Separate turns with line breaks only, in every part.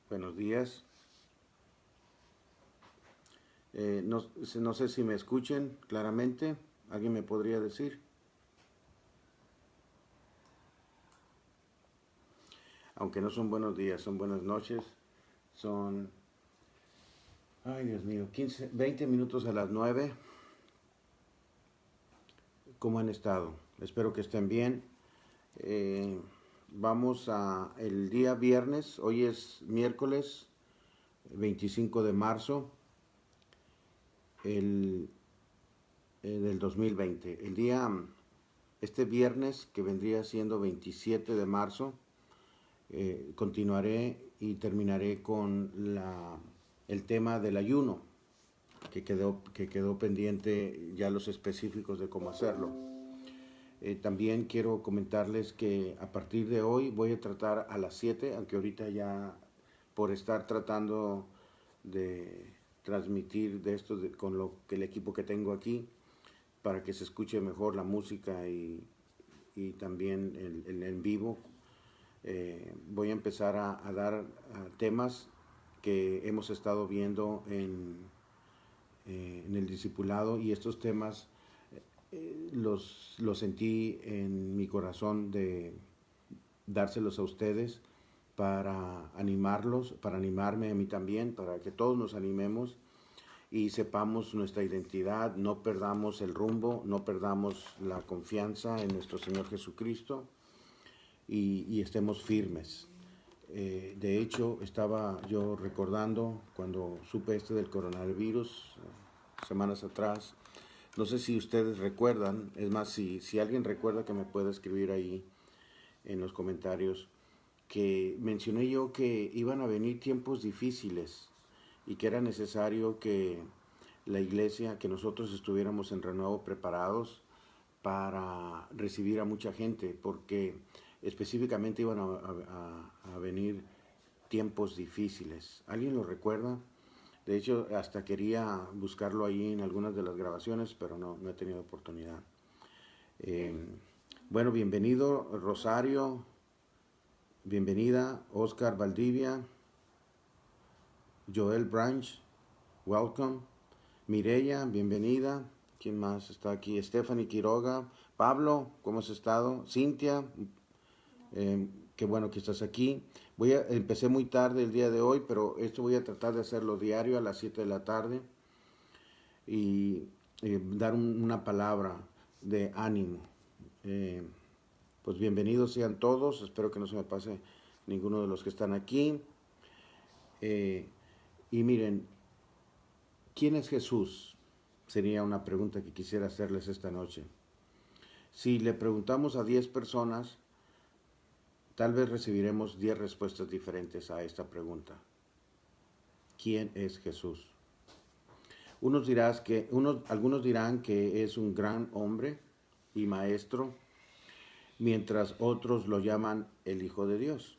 Buenos días. No sé si me escuchen claramente. ¿Alguien me podría decir? Aunque no son buenos días, son buenas noches. Son, ay Dios mío, 20 minutos a las 9. ¿Cómo han estado? Espero que estén bien. Vamos a el día viernes. Hoy es miércoles 25 de marzo del 2020. Este viernes, que vendría siendo 27 de marzo, continuaré y terminaré con el tema del ayuno, que quedó pendiente ya los específicos de cómo hacerlo. También quiero comentarles que a partir de hoy voy a tratar a las 7, aunque ahorita ya por estar tratando de transmitir de esto con el equipo que tengo aquí, para que se escuche mejor la música y también el en vivo. Voy a empezar a dar temas que hemos estado viendo en el discipulado, y estos temas los sentí en mi corazón de dárselos a ustedes para animarlos, para animarme a mí también, para que todos nos animemos y sepamos nuestra identidad, no perdamos el rumbo, no perdamos la confianza en nuestro Señor Jesucristo y estemos firmes. De hecho, estaba yo recordando cuando supe del coronavirus, semanas atrás. No sé si ustedes recuerdan, es más, si alguien recuerda, que me pueda escribir ahí en los comentarios, que mencioné yo que iban a venir tiempos difíciles y que era necesario que la iglesia, que nosotros estuviéramos en renuevo preparados para recibir a mucha gente, porque específicamente iban a venir tiempos difíciles. ¿Alguien lo recuerda? De hecho, hasta quería buscarlo ahí en algunas de las grabaciones, pero no he tenido oportunidad. Eh, bueno, bienvenido Rosario, bienvenida Oscar Valdivia, Joel Branch, welcome. Mireya, bienvenida. ¿Quién más está aquí? Stephanie Quiroga. Pablo, ¿cómo has estado? Cintia, qué bueno que estás aquí. Empecé muy tarde el día de hoy, pero esto voy a tratar de hacerlo diario a las 7 de la tarde y dar una palabra de ánimo. Pues bienvenidos sean todos. Espero que no se me pase ninguno de los que están aquí. Y miren, ¿quién es Jesús? Sería una pregunta que quisiera hacerles esta noche. Si le preguntamos a 10 personas, tal vez recibiremos 10 respuestas diferentes a esta pregunta. ¿Quién es Jesús? Algunos dirán que es un gran hombre y maestro, mientras otros lo llaman el Hijo de Dios.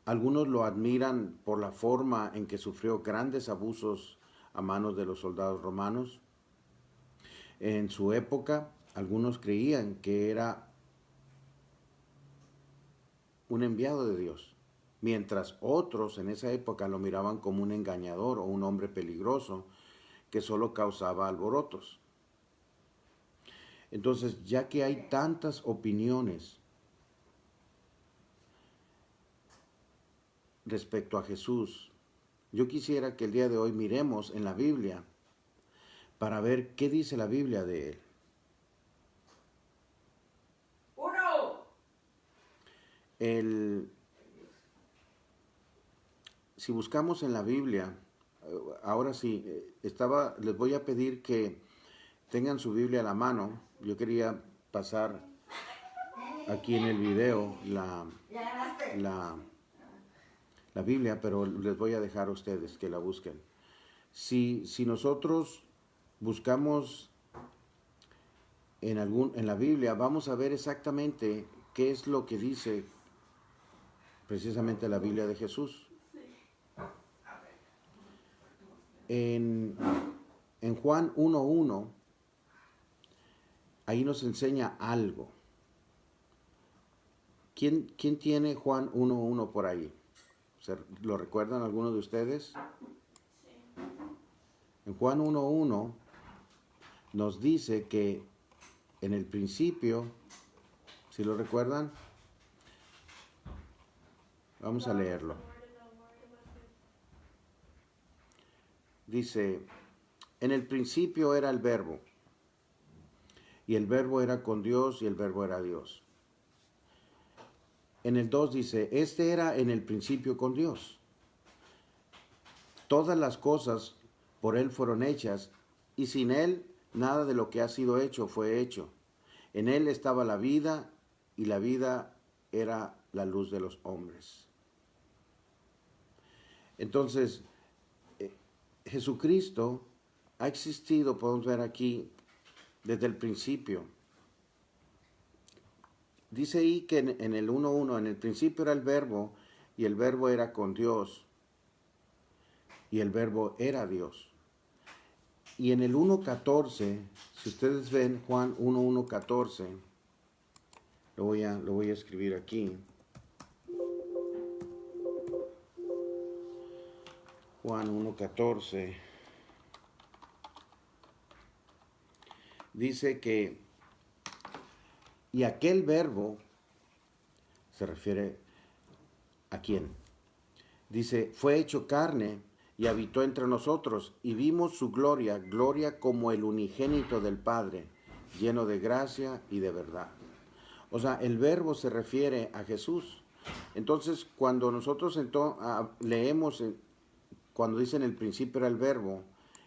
Algunos lo admiran por la forma en que sufrió grandes abusos a manos de los soldados romanos. En su época, algunos creían que era un enviado de Dios, mientras otros en esa época lo miraban como un engañador o un hombre peligroso que solo causaba alborotos. Entonces, ya que hay tantas opiniones respecto a Jesús, yo quisiera que el día de hoy miremos en la Biblia para ver qué dice la Biblia de él. Si buscamos en la Biblia, ahora sí, les voy a pedir que tengan su Biblia a la mano. Yo quería pasar aquí en el video la Biblia, pero les voy a dejar a ustedes que la busquen. Si nosotros buscamos en la Biblia, vamos a ver exactamente qué es lo que dice precisamente la Biblia de Jesús. En Juan 1:1, ahí nos enseña algo. ¿Quién tiene Juan 1:1 por ahí? ¿Lo recuerdan algunos de ustedes?
Sí.
En Juan 1:1 nos dice que en el principio, ¿si lo recuerdan? Vamos a leerlo. Dice, en el principio era el Verbo, y el Verbo era con Dios, y el Verbo era Dios. En el 2 dice, este era en el principio con Dios. Todas las cosas por Él fueron hechas, y sin Él nada de lo que ha sido hecho fue hecho. En Él estaba la vida, y la vida era la luz de los hombres. Entonces, Jesucristo ha existido, podemos ver aquí, desde el principio. Dice ahí que en el 1:1, en el principio era el Verbo, y el Verbo era con Dios, y el Verbo era Dios. Y en el 1:14, si ustedes ven Juan 1:14, lo voy a escribir aquí. Juan 1:14 dice que, y aquel Verbo, se refiere a quién, dice, fue hecho carne y habitó entre nosotros, y vimos su gloria, gloria como el unigénito del Padre, lleno de gracia y de verdad. O sea, el Verbo se refiere a Jesús. Entonces, cuando nosotros leemos, cuando dice en el principio era el Verbo,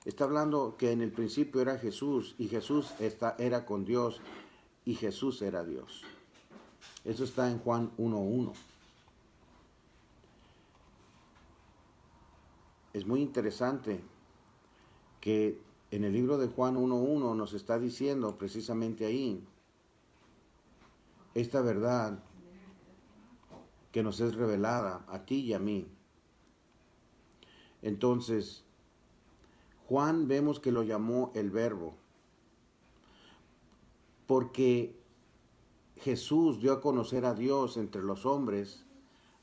está hablando que en el principio era Jesús, y Jesús era con Dios, y Jesús era Dios. Eso está en Juan 1:1. Es muy interesante que en el libro de Juan 1:1 nos está diciendo precisamente ahí esta verdad que nos es revelada a ti y a mí. Entonces, Juan vemos que lo llamó el Verbo, porque Jesús dio a conocer a Dios entre los hombres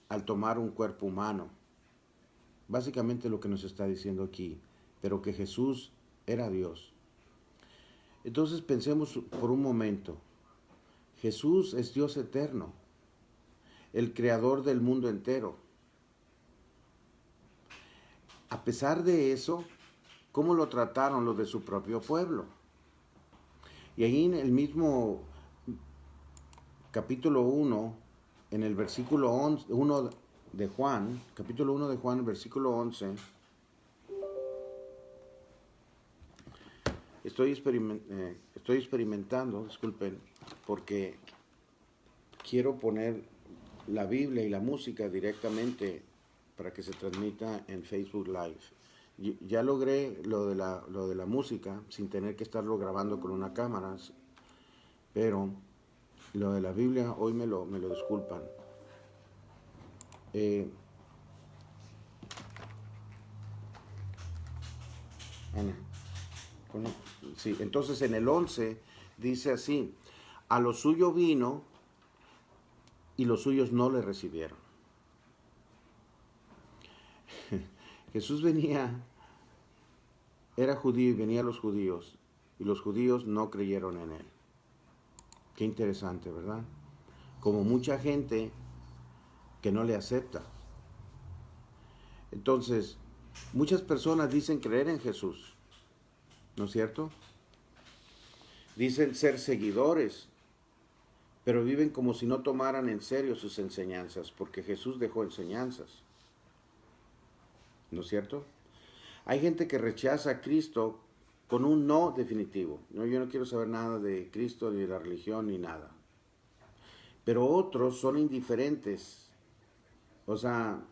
al tomar un cuerpo humano. Básicamente lo que nos está diciendo aquí, pero que Jesús era Dios. Entonces pensemos por un momento, Jesús es Dios eterno, el creador del mundo entero. A pesar de eso, ¿cómo lo trataron los de su propio pueblo? Y ahí en el mismo capítulo 1, en el versículo 1 de Juan, capítulo 1 de Juan, versículo 11, estoy experimentando, disculpen, porque quiero poner la Biblia y la música directamente para que se transmita en Facebook Live. Ya logré lo de la música sin tener que estarlo grabando con una cámara, pero lo de la Biblia hoy me lo disculpan. Ana, sí, entonces en el 11 dice así, a lo suyo vino y los suyos no le recibieron. Jesús era judío y venía a los judíos, y los judíos no creyeron en él. Qué interesante, ¿verdad? Como mucha gente que no le acepta. Entonces, muchas personas dicen creer en Jesús, ¿no es cierto? Dicen ser seguidores, pero viven como si no tomaran en serio sus enseñanzas, porque Jesús dejó enseñanzas, ¿no es cierto? Hay gente que rechaza a Cristo con un no definitivo. No, yo no quiero saber nada de Cristo, ni de la religión, ni nada. Pero otros son indiferentes, o sea,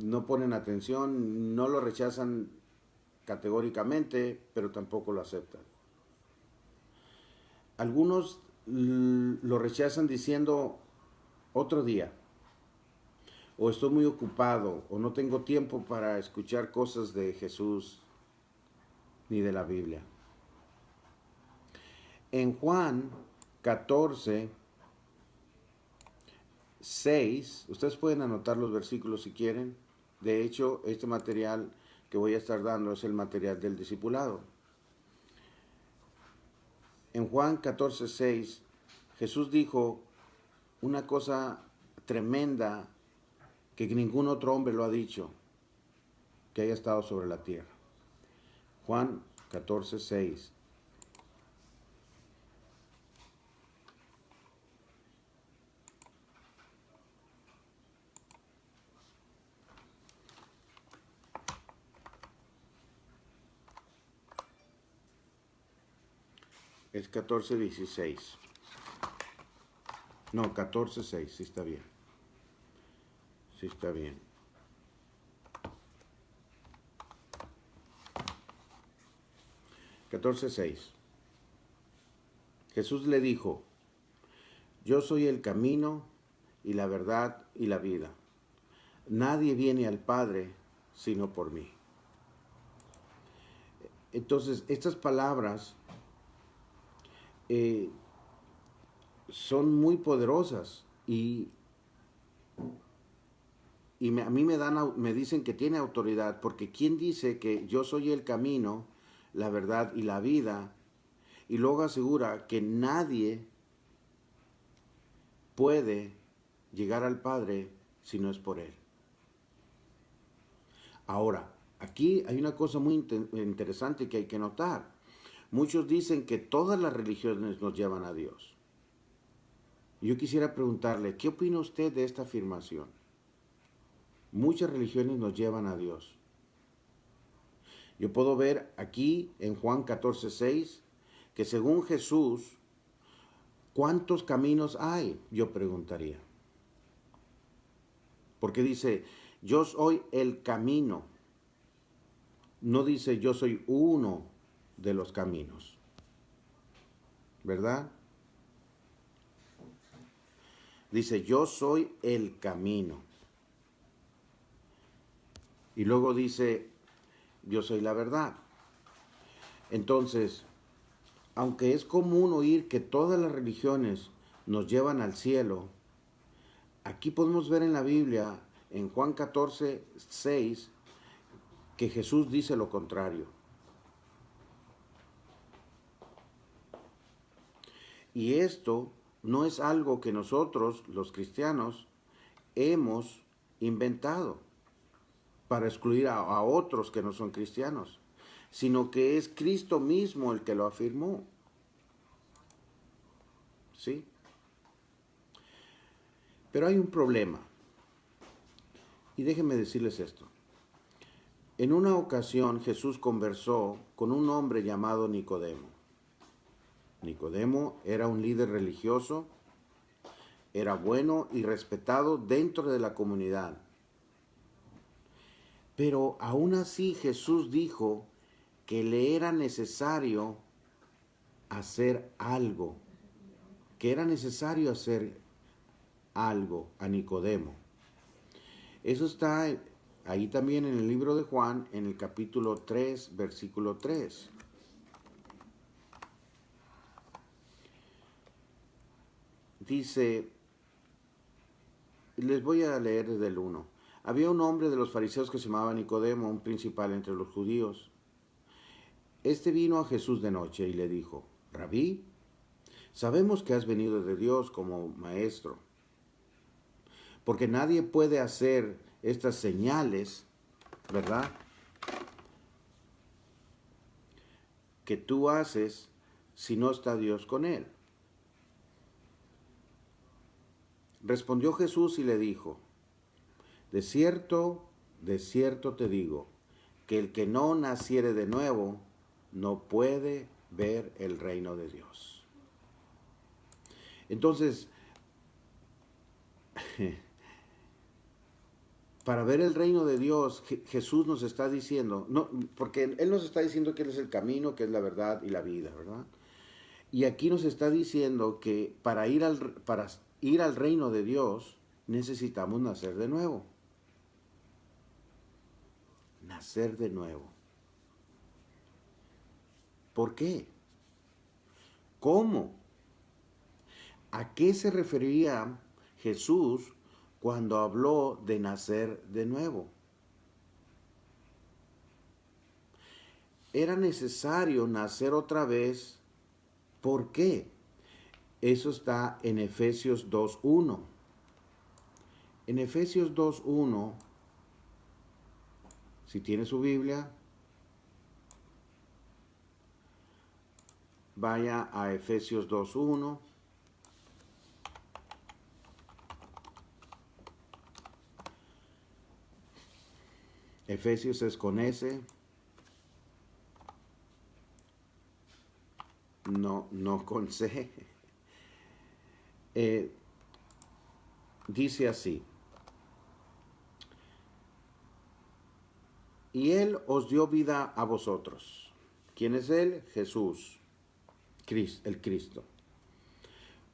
no ponen atención, no lo rechazan categóricamente, pero tampoco lo aceptan. Algunos lo rechazan diciendo otro día, o estoy muy ocupado, o no tengo tiempo para escuchar cosas de Jesús ni de la Biblia. En Juan 14, 6, ustedes pueden anotar los versículos si quieren. De hecho, este material que voy a estar dando es el material del discipulado. En Juan 14:6, Jesús dijo una cosa tremenda que ningún otro hombre lo ha dicho que haya estado sobre la tierra. Juan 14:6. Es 14:16. No, 14:6, sí está bien. Sí está bien. (14:6). Jesús le dijo: yo soy el camino y la verdad y la vida. Nadie viene al Padre sino por mí. Entonces, estas palabras son muy poderosas y a mí me dicen que tiene autoridad, porque ¿quién dice que yo soy el camino, la verdad y la vida? Y luego asegura que nadie puede llegar al Padre si no es por Él. Ahora, aquí hay una cosa muy interesante que hay que notar. Muchos dicen que todas las religiones nos llevan a Dios. Yo quisiera preguntarle, ¿qué opina usted de esta afirmación? Muchas religiones nos llevan a Dios. Yo puedo ver aquí en Juan 14:6 que según Jesús, ¿cuántos caminos hay? Yo preguntaría. Porque dice, yo soy el camino. No dice, yo soy uno de los caminos. ¿Verdad? Dice, yo soy el camino. Y luego dice, yo soy la verdad. Entonces, aunque es común oír que todas las religiones nos llevan al cielo, aquí podemos ver en la Biblia, en Juan 14:6, que Jesús dice lo contrario. Y esto no es algo que nosotros, los cristianos, hemos inventado para excluir a otros que no son cristianos, sino que es Cristo mismo el que lo afirmó. ¿Sí? Pero hay un problema. Y déjenme decirles esto. En una ocasión Jesús conversó con un hombre llamado Nicodemo. Nicodemo era un líder religioso, era bueno y respetado dentro de la comunidad. Pero aún así Jesús dijo que le era necesario hacer algo, que era necesario hacer algo a Nicodemo. Eso está ahí también en el libro de Juan, en el capítulo 3, versículo 3. Dice, les voy a leer desde el 1. Había un hombre de los fariseos que se llamaba Nicodemo, un principal entre los judíos. Este vino a Jesús de noche y le dijo, Rabí, sabemos que has venido de Dios como maestro, porque nadie puede hacer estas señales, ¿verdad?, que tú haces si no está Dios con él. Respondió Jesús y le dijo, de cierto te digo, que el que no naciere de nuevo no puede ver el reino de Dios. Entonces, para ver el reino de Dios, Jesús nos está diciendo, no, porque Él nos está diciendo que Él es el camino, que es la verdad y la vida, ¿verdad? Y aquí nos está diciendo que para ir al reino de Dios necesitamos nacer de nuevo. Nacer de nuevo. ¿Por qué? ¿Cómo? ¿A qué se refería Jesús cuando habló de nacer de nuevo. Era necesario nacer otra vez. ¿Por qué? Eso está en Efesios 2.1. En Efesios 2.1, si tiene su Biblia, vaya a Efesios 2.1. Efesios es con S. No con C. Dice así. Y Él os dio vida a vosotros. ¿Quién es Él? Jesús, el Cristo.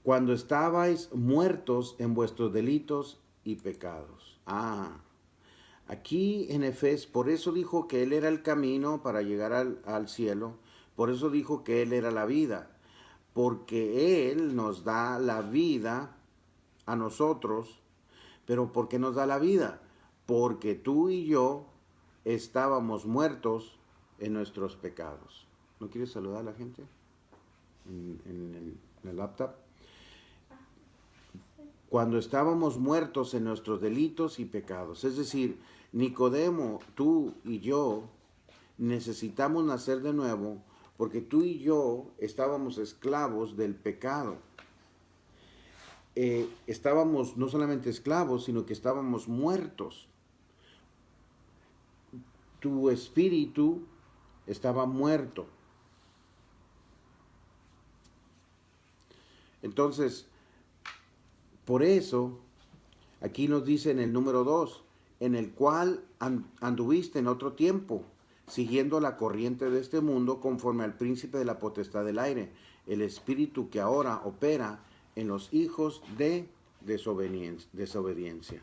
Cuando estabais muertos en vuestros delitos y pecados. Aquí en Efesios, por eso dijo que Él era el camino para llegar al cielo. Por eso dijo que Él era la vida. Porque Él nos da la vida a nosotros. ¿Pero por qué nos da la vida? Porque tú y yo estábamos muertos en nuestros pecados. ¿No quieres saludar a la gente en el laptop? Cuando estábamos muertos en nuestros delitos y pecados. Es decir, Nicodemo, tú y yo necesitamos nacer de nuevo porque tú y yo estábamos esclavos del pecado. Estábamos no solamente esclavos, sino que estábamos muertos. Tu espíritu estaba muerto. Entonces, por eso, aquí nos dice en el número 2, en el cual anduviste en otro tiempo, siguiendo la corriente de este mundo conforme al príncipe de la potestad del aire, el espíritu que ahora opera en los hijos de desobediencia.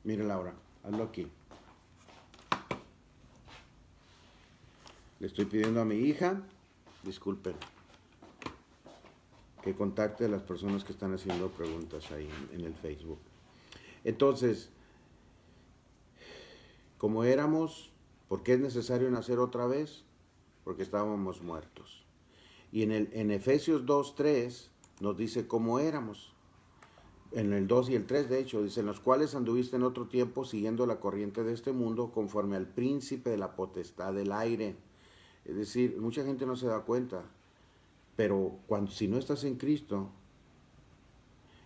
Mire, Laura, hazlo aquí. Le estoy pidiendo a mi hija, disculpen, que contacte a las personas que están haciendo preguntas ahí en el Facebook. Entonces, como éramos, ¿por qué es necesario nacer otra vez? Porque estábamos muertos. Y en Efesios 2.3 nos dice cómo éramos. En el 2 y el 3, de hecho, dice, en los cuales anduviste en otro tiempo siguiendo la corriente de este mundo conforme al príncipe de la potestad del aire. Es decir, mucha gente no se da cuenta, pero si no estás en Cristo,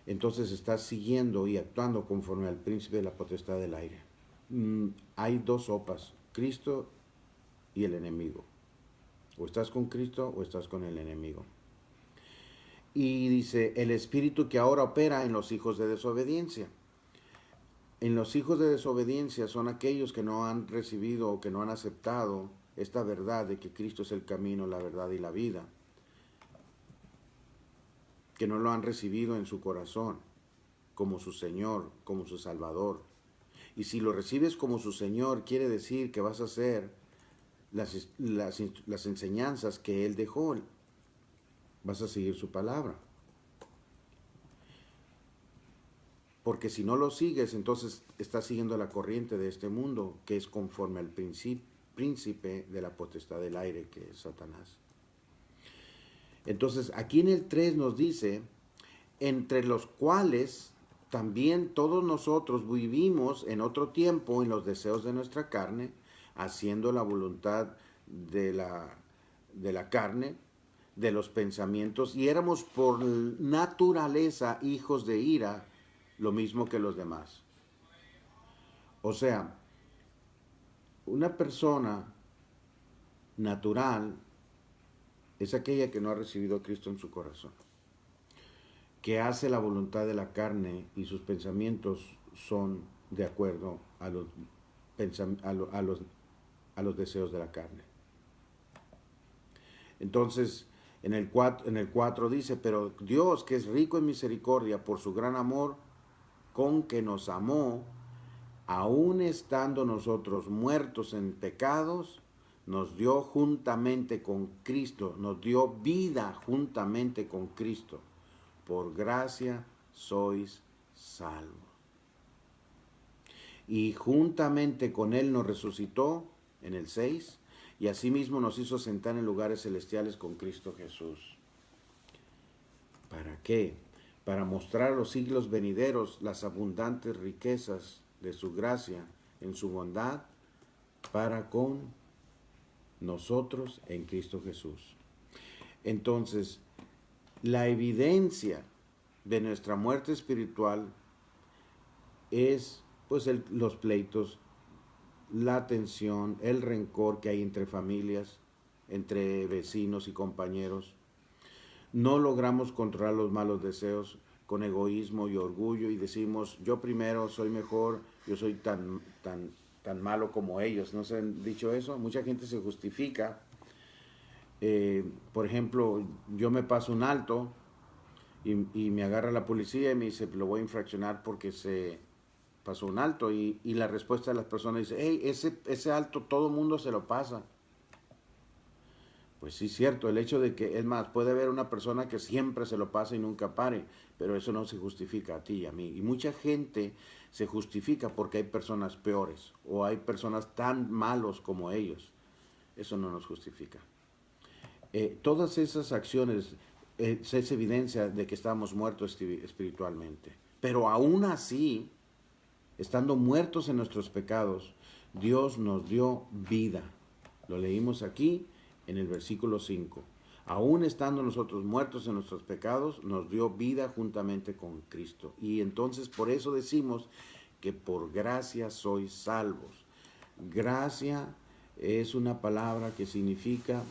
entonces estás siguiendo y actuando conforme al príncipe de la potestad del aire. Hay dos sopas, Cristo y el enemigo. O estás con Cristo o estás con el enemigo. Y dice, el espíritu que ahora opera en los hijos de desobediencia. En los hijos de desobediencia son aquellos que no han recibido o que no han aceptado esta verdad de que Cristo es el camino, la verdad y la vida. Que no lo han recibido en su corazón como su Señor, como su Salvador. Y si lo recibes como su Señor, quiere decir que vas a hacer las enseñanzas que Él dejó. Vas a seguir su palabra. Porque si no lo sigues, entonces estás siguiendo la corriente de este mundo, que es conforme al príncipe de la potestad del aire, que es Satanás. Entonces, aquí en el 3 nos dice, entre los cuales también todos nosotros vivimos en otro tiempo en los deseos de nuestra carne, haciendo la voluntad de la carne, de los pensamientos, y éramos por naturaleza hijos de ira, lo mismo que los demás. O sea, una persona natural es aquella que no ha recibido a Cristo en su corazón, que hace la voluntad de la carne y sus pensamientos son de acuerdo a los deseos de la carne. Entonces, en el 4 dice, pero Dios, que es rico en misericordia, por su gran amor con que nos amó, aun estando nosotros muertos en pecados, nos dio juntamente con Cristo, nos dio vida juntamente con Cristo. Por gracia sois salvos. Y juntamente con Él nos resucitó en el 6, y asimismo nos hizo sentar en lugares celestiales con Cristo Jesús. ¿Para qué? Para mostrar a los siglos venideros las abundantes riquezas de su gracia en su bondad para con nosotros en Cristo Jesús. Entonces, la evidencia de nuestra muerte espiritual es pues los pleitos, la tensión, el rencor que hay entre familias, entre vecinos y compañeros. No logramos controlar los malos deseos con egoísmo y orgullo y decimos, yo primero soy mejor, yo soy tan malo como ellos. ¿No se han dicho eso? Mucha gente se justifica. Por ejemplo, yo me paso un alto y me agarra la policía y me dice, lo voy a infraccionar porque se pasó un alto. Y la respuesta de las personas dice, hey, ese alto todo mundo se lo pasa. Pues sí, cierto, el hecho de que, es más, puede haber una persona que siempre se lo pasa y nunca pare, pero eso no se justifica a ti y a mí. Y mucha gente se justifica porque hay personas peores o hay personas tan malos como ellos. Eso no nos justifica. Todas esas acciones es evidencia de que estamos muertos espiritualmente. Pero aún así, estando muertos en nuestros pecados, Dios nos dio vida. Lo leímos aquí en el versículo 5. Aún estando nosotros muertos en nuestros pecados, nos dio vida juntamente con Cristo. Y entonces por eso decimos que por gracia sois salvos. Gracia es una palabra que significa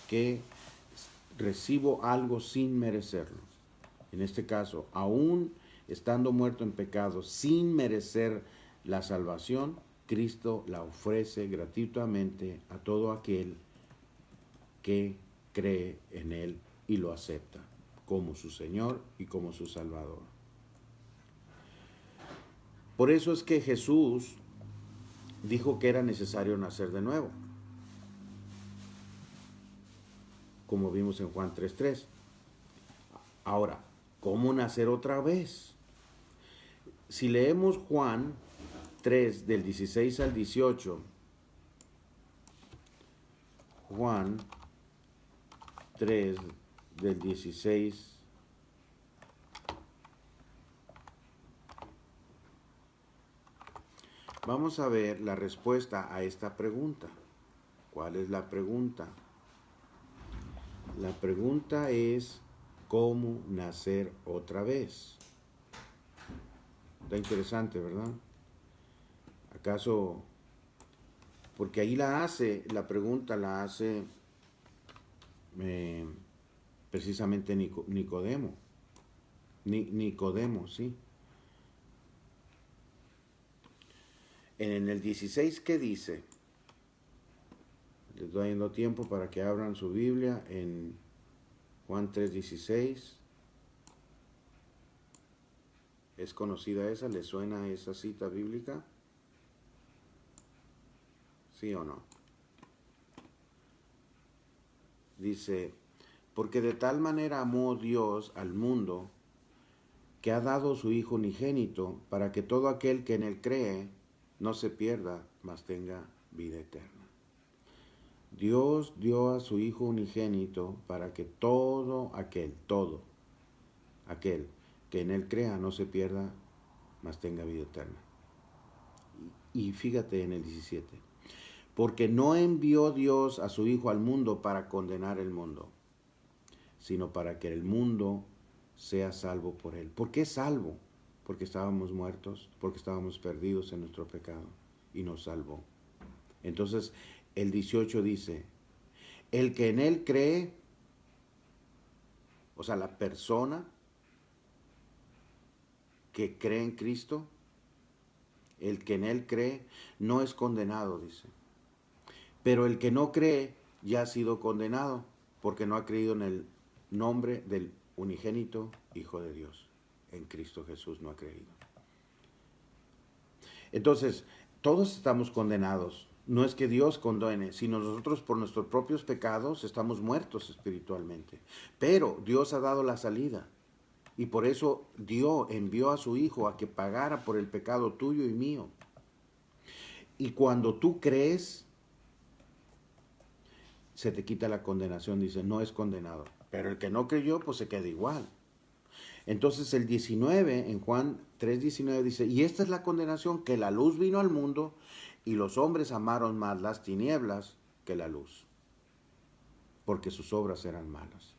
que recibo algo sin merecerlo. En este caso, aún estando muerto en pecado, sin merecer la salvación, Cristo la ofrece gratuitamente a todo aquel que cree en Él y lo acepta como su Señor y como su Salvador. Por eso es que Jesús dijo que era necesario nacer de nuevo, como vimos en Juan 3:3. Ahora, ¿cómo nacer otra vez? Si leemos Juan 3 del 16 al 18, Juan 3 del 16 vamos a ver la respuesta a esta pregunta. ¿Cuál es la pregunta? La pregunta es ¿cómo nacer otra vez? Está interesante, ¿verdad? ¿Acaso? Porque ahí la pregunta la hace precisamente Nicodemo. Nicodemo, sí. En el 16, ¿qué dice? Les doy dando tiempo para que abran su Biblia en Juan 3:16. ¿Es conocida esa? ¿Le suena esa cita bíblica? ¿Sí o no? Dice, porque de tal manera amó Dios al mundo que ha dado su Hijo unigénito para que todo aquel que en Él cree no se pierda, mas tenga vida eterna. Dios dio a su Hijo unigénito para que todo aquel que en Él crea no se pierda, mas tenga vida eterna. Y fíjate en el 17. Porque no envió Dios a su Hijo al mundo para condenar el mundo, sino para que el mundo sea salvo por Él. ¿Por qué salvo? Porque estábamos muertos, porque estábamos perdidos en nuestro pecado y nos salvó. Entonces, el 18 dice, el que en Él cree, o sea, la persona que cree en Cristo, el que en Él cree, no es condenado, dice. Pero el que no cree ya ha sido condenado, porque no ha creído en el nombre del unigénito Hijo de Dios. En Cristo Jesús no ha creído. Entonces, todos estamos condenados. No es que Dios condene, sino nosotros por nuestros propios pecados estamos muertos espiritualmente. Pero Dios ha dado la salida. Y por eso envió a su Hijo a que pagara por el pecado tuyo y mío. Y cuando tú crees, se te quita la condenación, dice, no es condenado. Pero el que no creyó, pues se queda igual. Entonces el 19, en Juan 3:19 dice, y esta es la condenación, que la luz vino al mundo y los hombres amaron más las tinieblas que la luz, porque sus obras eran malas.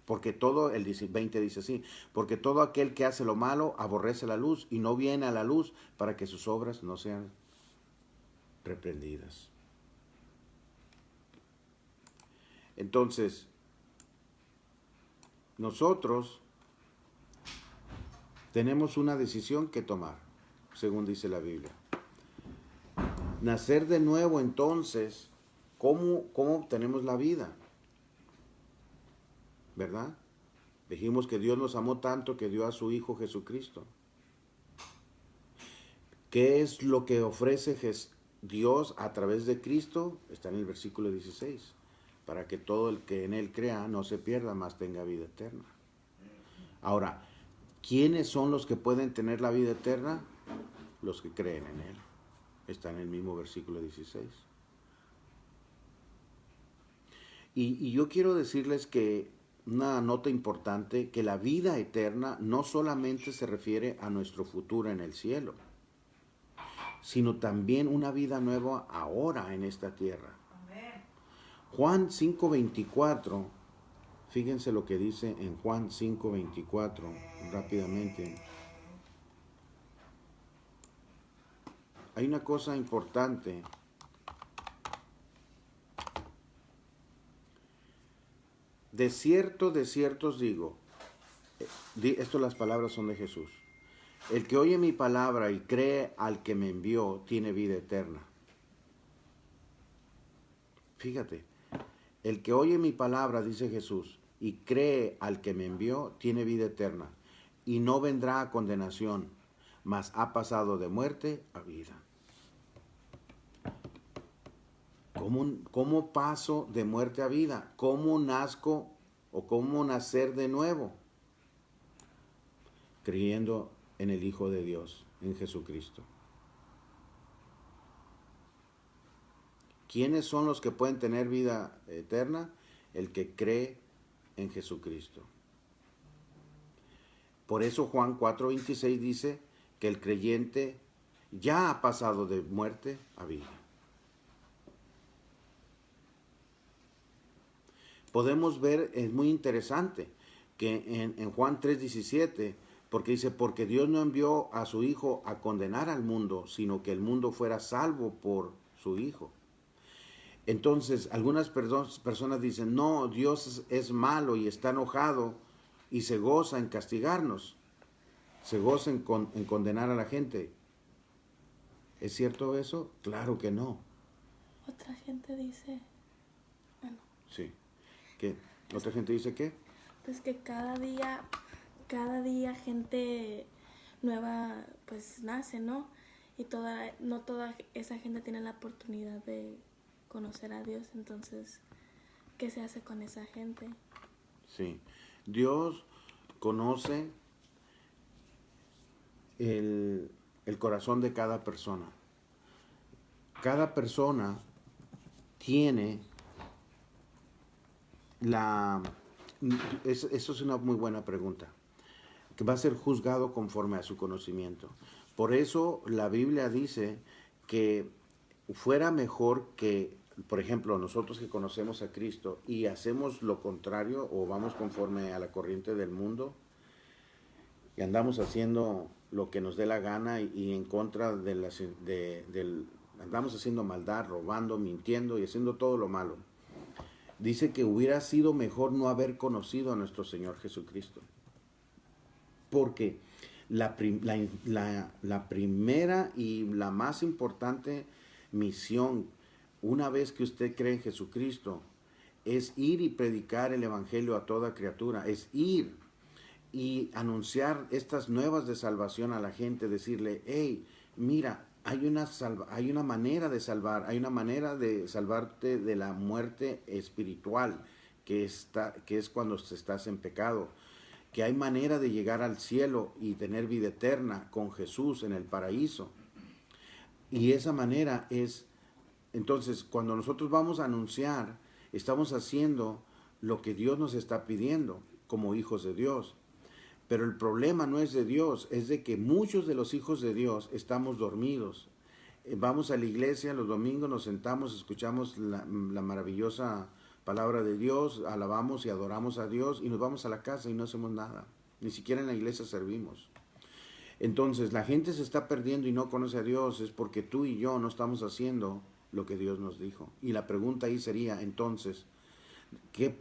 Porque el 20 dice así, porque todo aquel que hace lo malo aborrece la luz y no viene a la luz para que sus obras no sean reprendidas. Entonces, nosotros tenemos una decisión que tomar, según dice la Biblia. Nacer de nuevo, entonces, ¿cómo obtenemos la vida? ¿Verdad? Dijimos que Dios nos amó tanto que dio a su Hijo Jesucristo. ¿Qué es lo que ofrece Dios a través de Cristo? Está en el versículo 16. Para que todo el que en Él crea no se pierda, mas tenga vida eterna. Ahora, ¿quiénes son los que pueden tener la vida eterna? Los que creen en Él. Está en el mismo versículo 16. Y yo quiero decirles que una nota importante, que la vida eterna no solamente se refiere a nuestro futuro en el cielo, sino también una vida nueva ahora en esta tierra. Juan 5:24, fíjense lo que dice en Juan 5:24, rápidamente. Hay una cosa importante. De cierto os digo, las palabras son de Jesús. El que oye mi palabra y cree al que me envió, tiene vida eterna. Fíjate, el que oye mi palabra, dice Jesús, y cree al que me envió, tiene vida eterna, y no vendrá a condenación, mas ha pasado de muerte a vida. ¿Cómo paso de muerte a vida? ¿Cómo nazco o cómo nacer de nuevo? Creyendo en el Hijo de Dios, en Jesucristo. ¿Quiénes son los que pueden tener vida eterna? El que cree en Jesucristo. Por eso Juan 4:26 dice que el creyente ya ha pasado de muerte a vida. Podemos ver, es muy interesante, que en Juan 3:17, porque dice, porque Dios no envió a su Hijo a condenar al mundo, sino que el mundo fuera salvo por su Hijo. Entonces, algunas personas dicen, no, Dios es malo y está enojado y se goza en castigarnos, se goza en condenar a la gente. ¿Es cierto eso? Claro que no.
Otra gente dice,
Sí. ¿Qué? ¿Otra gente dice qué?
Pues que cada día gente nueva pues nace, ¿no? Y no toda esa gente tiene la oportunidad de conocer a Dios, entonces, ¿qué se hace con esa gente?
Sí. Dios conoce el corazón de cada persona. Cada persona tiene eso es una muy buena pregunta, que va a ser juzgado conforme a su conocimiento. Por eso la Biblia dice que fuera mejor que, por ejemplo, nosotros que conocemos a Cristo y hacemos lo contrario o vamos conforme a la corriente del mundo y andamos haciendo lo que nos dé la gana y en contra andamos haciendo maldad, robando, mintiendo y haciendo todo lo malo. Dice que hubiera sido mejor no haber conocido a nuestro Señor Jesucristo. Porque la primera y la más importante misión, una vez que usted cree en Jesucristo, es ir y predicar el Evangelio a toda criatura. Es ir y anunciar estas nuevas de salvación a la gente, decirle, hey, mira, hay una manera de salvar, hay una manera de salvarte de la muerte espiritual, que es cuando estás en pecado, que hay manera de llegar al cielo y tener vida eterna con Jesús en el paraíso. Y esa manera es, entonces, cuando nosotros vamos a anunciar, estamos haciendo lo que Dios nos está pidiendo como hijos de Dios. Pero el problema no es de Dios, es de que muchos de los hijos de Dios estamos dormidos. Vamos a la iglesia los domingos, nos sentamos, escuchamos la maravillosa palabra de Dios, alabamos y adoramos a Dios y nos vamos a la casa y no hacemos nada. Ni siquiera en la iglesia servimos. Entonces la gente se está perdiendo y no conoce a Dios, es porque tú y yo no estamos haciendo lo que Dios nos dijo. Y la pregunta ahí sería, entonces, ¿qué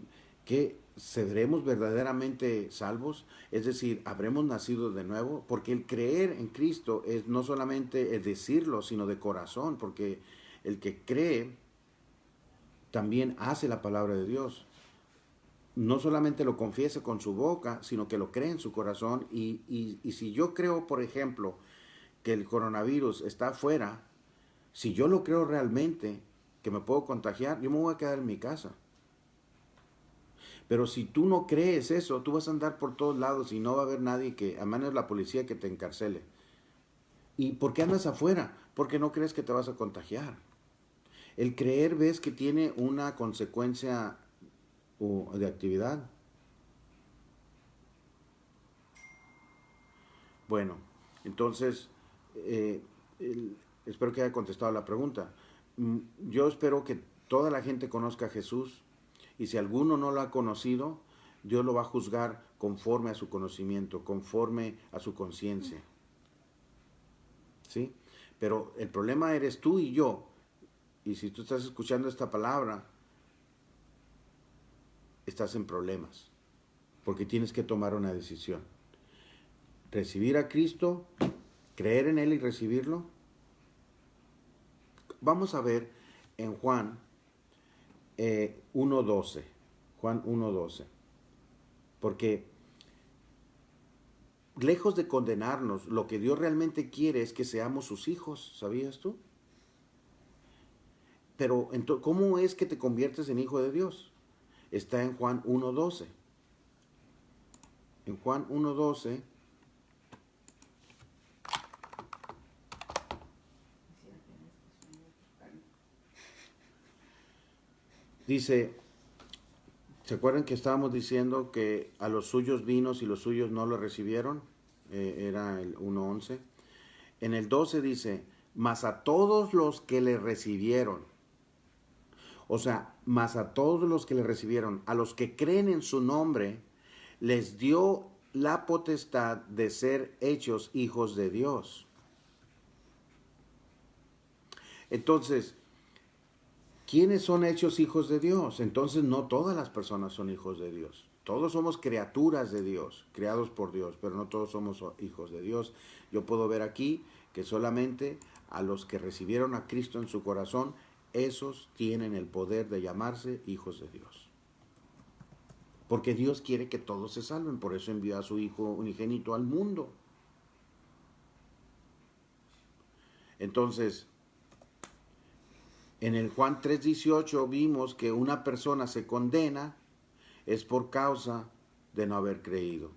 seremos verdaderamente salvos? Es decir, ¿habremos nacido de nuevo? Porque el creer en Cristo es no solamente el decirlo, sino de corazón, porque el que cree también hace la palabra de Dios. No solamente lo confiesa con su boca, sino que lo cree en su corazón. Y si yo creo, por ejemplo, que el coronavirus está afuera, si yo lo creo realmente, que me puedo contagiar, yo me voy a quedar en mi casa. Pero si tú no crees eso, tú vas a andar por todos lados y no va a haber nadie que, a menos la policía, que te encarcele. ¿Y por qué andas afuera? Porque no crees que te vas a contagiar. El creer, ves que tiene una consecuencia de actividad. Bueno, entonces, espero que haya contestado la pregunta. Yo espero que toda la gente conozca a Jesús, y si alguno no lo ha conocido, Dios lo va a juzgar conforme a su conocimiento, conforme a su conciencia. ¿Sí? Pero el problema eres tú y yo. Y si tú estás escuchando esta palabra, estás en problemas, porque tienes que tomar una decisión. Recibir a Cristo, creer en Él y recibirlo. Vamos a ver en Juan 1.12. Juan 1.12. Porque lejos de condenarnos, lo que Dios realmente quiere es que seamos sus hijos. ¿Sabías tú? Pero, ¿cómo es que te conviertes en hijo de Dios? Está en Juan 1.12. En Juan 1.12 dice, ¿se acuerdan que estábamos diciendo que a los suyos vino y los suyos no lo recibieron? Era el 1.11. En el 12 dice, mas a todos los que le recibieron. O sea, mas a todos los que le recibieron, a los que creen en su nombre, les dio la potestad de ser hechos hijos de Dios. Entonces, ¿quiénes son hechos hijos de Dios? Entonces no todas las personas son hijos de Dios. Todos somos criaturas de Dios, creados por Dios, pero no todos somos hijos de Dios. Yo puedo ver aquí que solamente a los que recibieron a Cristo en su corazón, esos tienen el poder de llamarse hijos de Dios. Porque Dios quiere que todos se salven, por eso envió a su Hijo unigénito al mundo. Entonces, en el Juan 3.18 vimos que una persona se condena es por causa de no haber creído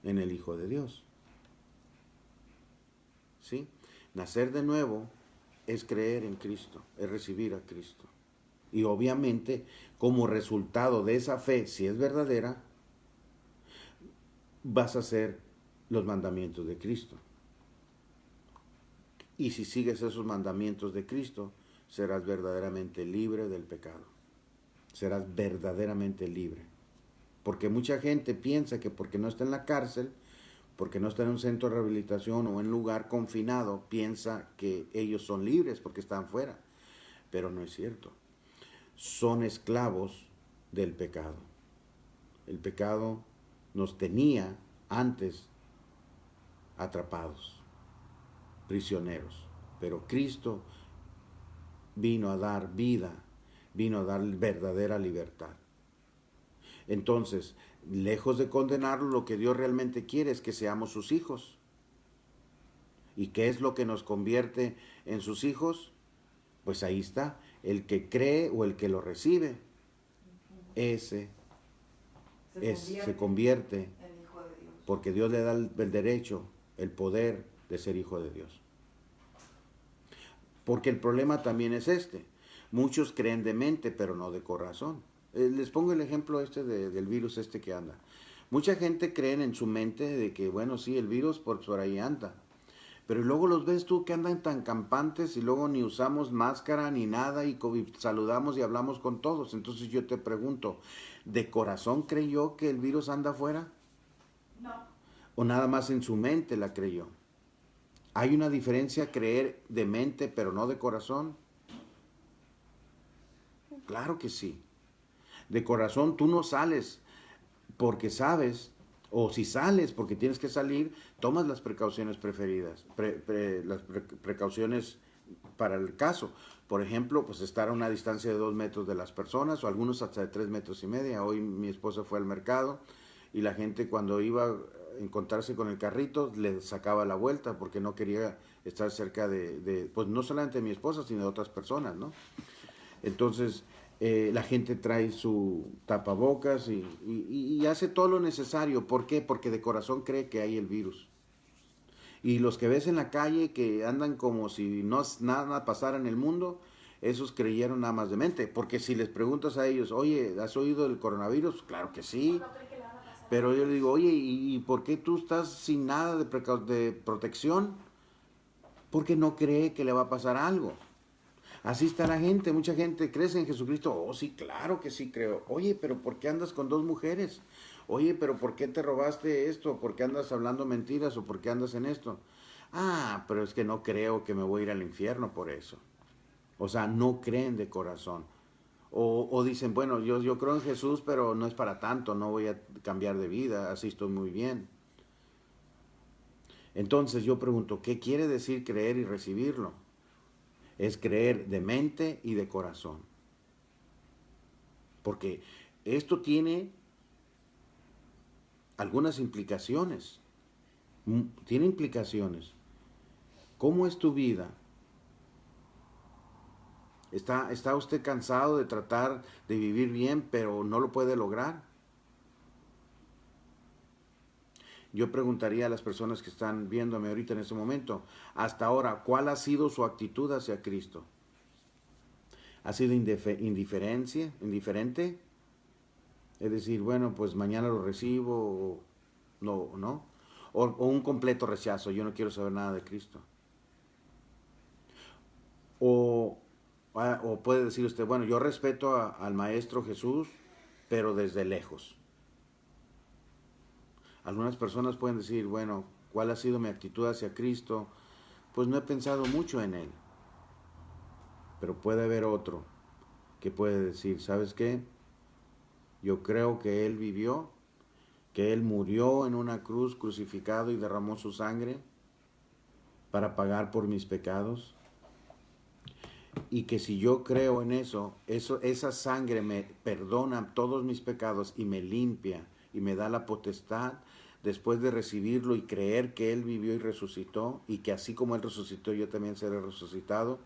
en el Hijo de Dios. ¿Sí? Nacer de nuevo es creer en Cristo, es recibir a Cristo. Y obviamente, como resultado de esa fe, si es verdadera, vas a hacer los mandamientos de Cristo. Y si sigues esos mandamientos de Cristo, serás verdaderamente libre del pecado. Serás verdaderamente libre. Porque mucha gente piensa que porque no está en la cárcel, porque no está en un centro de rehabilitación o en un lugar confinado, piensa que ellos son libres porque están fuera. Pero no es cierto. Son esclavos del pecado. El pecado nos tenía antes atrapados, prisioneros. Pero Cristo vino a dar vida, vino a dar verdadera libertad. Entonces, lejos de condenarlo, lo que Dios realmente quiere es que seamos sus hijos. ¿Y qué es lo que nos convierte en sus hijos? Pues ahí está, el que cree o el que lo recibe. ese se
convierte
convierte
en hijo de Dios.
porque Dios le da el derecho, el poder de ser hijo de Dios. Porque el problema también es este. Muchos creen de mente, pero no de corazón. Les pongo el ejemplo del virus que anda. Mucha gente cree en su mente de que, bueno, sí, el virus por ahí anda. Pero luego los ves tú que andan tan campantes y luego ni usamos máscara ni nada y saludamos y hablamos con todos. Entonces yo te pregunto, ¿de corazón creyó que el virus anda afuera?
No.
¿O nada más en su mente la creyó? ¿Hay una diferencia creer de mente pero no de corazón? Claro que sí. De corazón tú no sales porque sabes, o si sales porque tienes que salir, tomas las precauciones preferidas, precauciones para el caso. Por ejemplo, pues estar a una distancia de 2 metros de las personas, o algunos hasta de 3,5 metros. Hoy mi esposa fue al mercado y la gente cuando iba a encontrarse con el carrito le sacaba la vuelta porque no quería estar cerca pues no solamente de mi esposa, sino de otras personas, ¿no? Entonces, la gente trae su tapabocas y hace todo lo necesario. ¿Por qué? Porque de corazón cree que hay el virus. Y los que ves en la calle que andan como si nada pasara en el mundo, esos creyeron nada más de mente. Porque si les preguntas a ellos, oye, ¿has oído del coronavirus? Claro que sí. Pero yo le digo, oye, ¿y por qué tú estás sin nada de protección? Porque no cree que le va a pasar algo. Así está la gente, mucha gente cree en Jesucristo. Oh, sí, claro que sí creo. Oye, pero ¿por qué andas con 2 mujeres? Oye, pero ¿por qué te robaste esto? ¿Por qué andas hablando mentiras o por qué andas en esto? Ah, pero es que no creo que me voy a ir al infierno por eso. O sea, no creen de corazón. O dicen, bueno, yo creo en Jesús, pero no es para tanto, no voy a cambiar de vida, así estoy muy bien. Entonces yo pregunto, ¿qué quiere decir creer y recibirlo? Es creer de mente y de corazón. Porque esto tiene algunas implicaciones. Tiene implicaciones. ¿Cómo es tu vida? ¿Está usted cansado de tratar de vivir bien, pero no lo puede lograr? Yo preguntaría a las personas que están viéndome ahorita en este momento, hasta ahora, ¿cuál ha sido su actitud hacia Cristo? ¿Ha sido indiferente? Es decir, bueno, pues mañana lo recibo, o no. O un completo rechazo, yo no quiero saber nada de Cristo. O puede decir usted, bueno, yo respeto al Maestro Jesús, pero desde lejos. Algunas personas pueden decir, bueno, ¿cuál ha sido mi actitud hacia Cristo? Pues no he pensado mucho en Él. Pero puede haber otro que puede decir, ¿sabes qué? Yo creo que Él vivió, que Él murió en una cruz crucificado y derramó su sangre para pagar por mis pecados. Y que si yo creo en esa sangre me perdona todos mis pecados y me limpia y me da la potestad después de recibirlo y creer que Él vivió y resucitó y que así como Él resucitó yo también seré resucitado.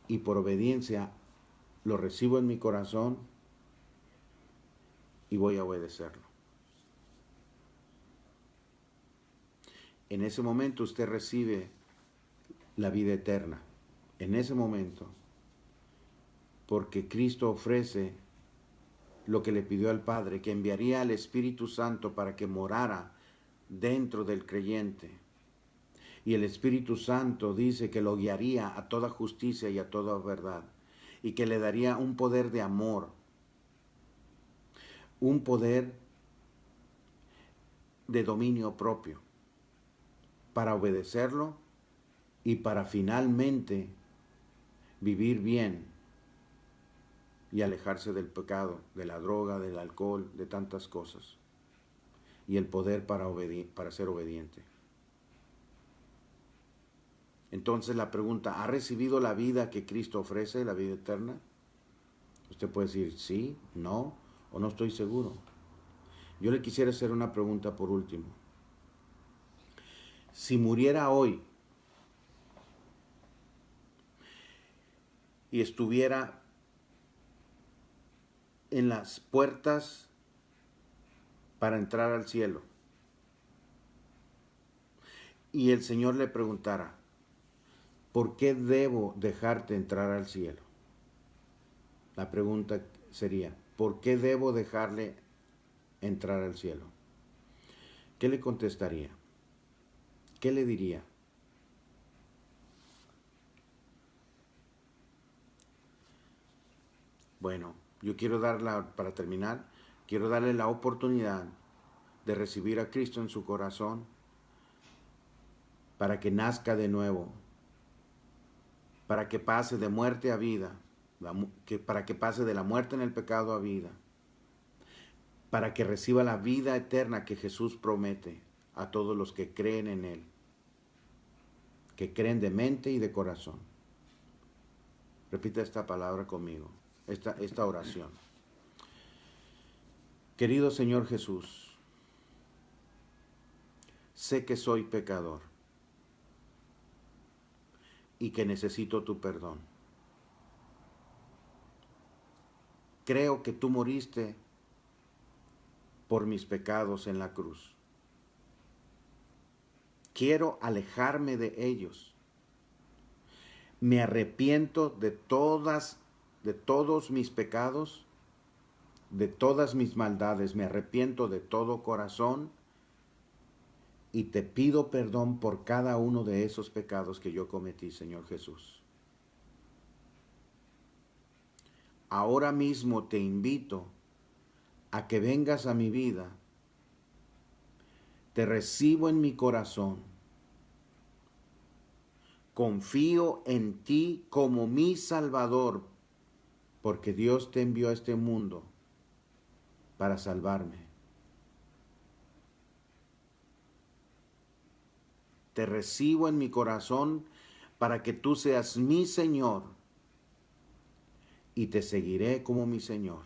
Y por obediencia lo recibo en mi corazón y voy a obedecerlo. En ese momento usted recibe la vida eterna. En ese momento, porque Cristo ofrece lo que le pidió al Padre, que enviaría al Espíritu Santo para que morara dentro del creyente. Y el Espíritu Santo dice que lo guiaría a toda justicia y a toda verdad, y que le daría un poder de amor, un poder de dominio propio, para obedecerlo y para finalmente vivir bien y alejarse del pecado, de la droga, del alcohol, de tantas cosas. Y el poder para ser obediente. Entonces la pregunta, ¿ha recibido la vida que Cristo ofrece, la vida eterna? Usted puede decir sí, no, o no estoy seguro. Yo le quisiera hacer una pregunta por último. Si muriera hoy y estuviera en las puertas para entrar al cielo y el Señor le preguntara, ¿por qué debo dejarte entrar al cielo? La pregunta sería, ¿por qué debo dejarle entrar al cielo? ¿Qué le contestaría? ¿Qué le diría? Bueno, yo quiero para terminar, quiero darle la oportunidad de recibir a Cristo en su corazón para que nazca de nuevo, para que pase de muerte a vida, para que pase de la muerte en el pecado a vida, para que reciba la vida eterna que Jesús promete a todos los que creen en Él, que creen de mente y de corazón. Repita esta palabra conmigo, esta oración. Querido Señor Jesús, sé que soy pecador y que necesito tu perdón. Creo que tú moriste por mis pecados en la cruz. Quiero alejarme de ellos. Me arrepiento de todos mis pecados, de todas mis maldades. Me arrepiento de todo corazón y te pido perdón por cada uno de esos pecados que yo cometí, Señor Jesús. Ahora mismo te invito a que vengas a mi vida. Te recibo en mi corazón. Confío en ti como mi Salvador, porque Dios te envió a este mundo para salvarme. Te recibo en mi corazón para que tú seas mi Señor y te seguiré como mi Señor.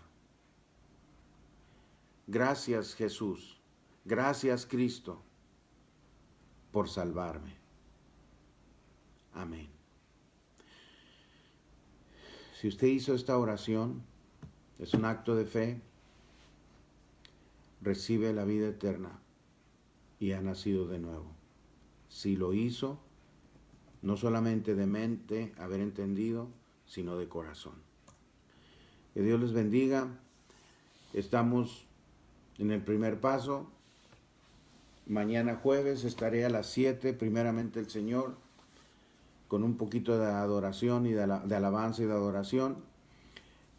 Gracias, Jesús. Gracias, Cristo, por salvarme. Amén. Si usted hizo esta oración, es un acto de fe, recibe la vida eterna y ha nacido de nuevo. Si lo hizo, no solamente de mente, haber entendido, sino de corazón. Que Dios les bendiga. Estamos en el primer paso. Mañana jueves estaré a las 7, primeramente el Señor, con un poquito de adoración y de alabanza y de adoración,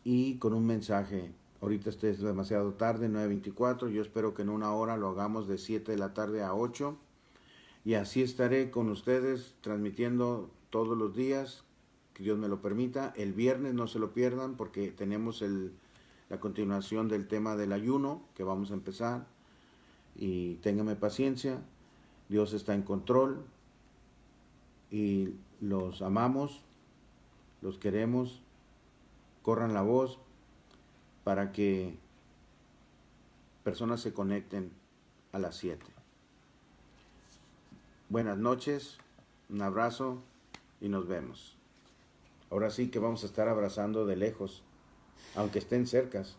y con un mensaje. Ahorita es demasiado tarde, 9:24, yo espero que en una hora lo hagamos de 7 de la tarde a 8, y así estaré con ustedes transmitiendo todos los días, que Dios me lo permita. El viernes no se lo pierdan porque tenemos la continuación del tema del ayuno que vamos a empezar, y ténganme paciencia, Dios está en control y los amamos, los queremos. Corran la voz para que personas se conecten a las 7. Buenas noches, un abrazo y nos vemos. Ahora sí que vamos a estar abrazando de lejos, aunque estén cercas.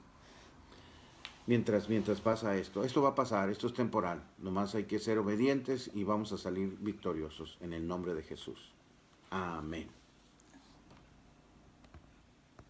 Mientras pasa esto. Esto va a pasar, esto es temporal. Nomás hay que ser obedientes y vamos a salir victoriosos en el nombre de Jesús. Amén.